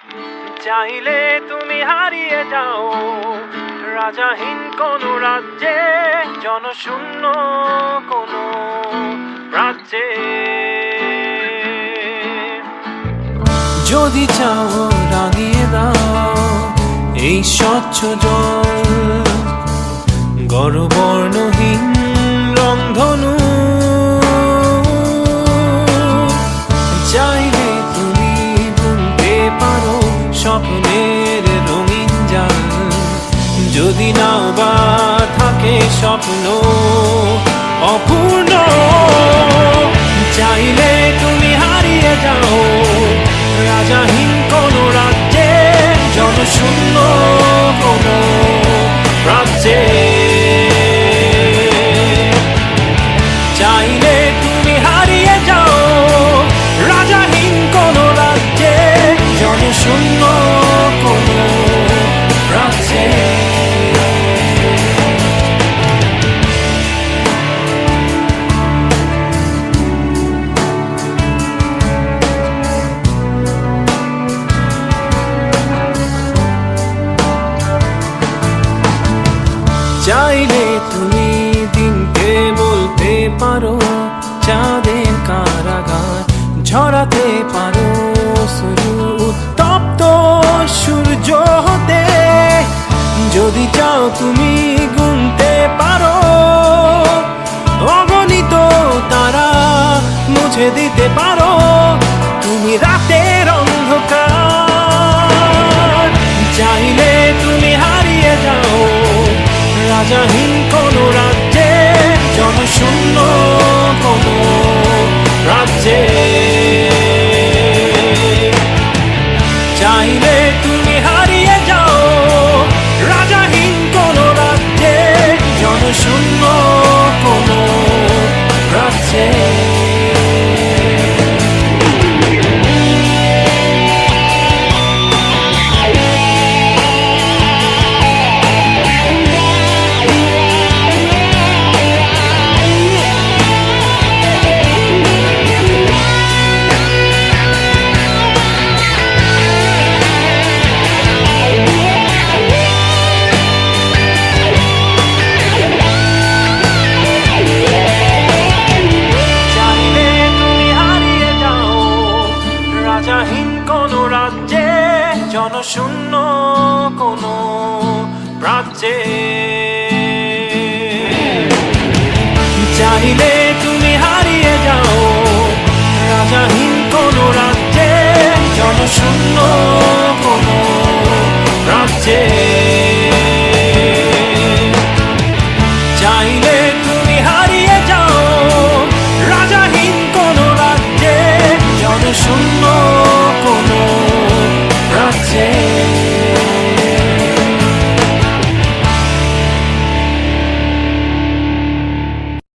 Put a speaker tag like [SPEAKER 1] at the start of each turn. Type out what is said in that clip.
[SPEAKER 1] চাইলে তুমি হারিয়ে যাও রাজাহীন কোন রাজ্যে, জনশূন্য কোন রাজ্যে। যদি চাও রাঙিয়ে দাও এই স্বচ্ছ জল, গর্বর্ণহীন রংধনু। চাইলে তুমি বুনতে পারো স্বপ্নের রঙিন জাল, যদি নাও বা থাকে স্বপ্ন অপূর্ণ। চাইলে তুমি হারিয়ে যাও রাজাহীন কোন রাজ্যে, জনশূন্য কোন রাজ্যে। চাইলে তুমি হারিয়ে যাও রাজাহীন কোন রাজ্যে, জনশূন্য কোন রাজ্যে। চাইলে তুমি দিনকে বলতে পারো চাঁদের কারাগার, ঝরাতে পারো শুরু উত্তপ্ত সূর্য হতে। যদি চাও তুমি গুনতে পারো অগণিত তারা, মুছে দিতে পারো তুমি রাতের অন্ধকার। চাইলে তুমি হারিয়ে যাও রাজাহীন কোন রাজ্যে, জনশূন্য কোন রাজ্যে। চাইলে তুমি হারিয়ে যাও রাজাহীন কোন রাজ্যে, জনশূন্য কোন রাজ্যে। রাজাহীন কোন রাজ্যে, জনশূন্য কোন রাজ্যে।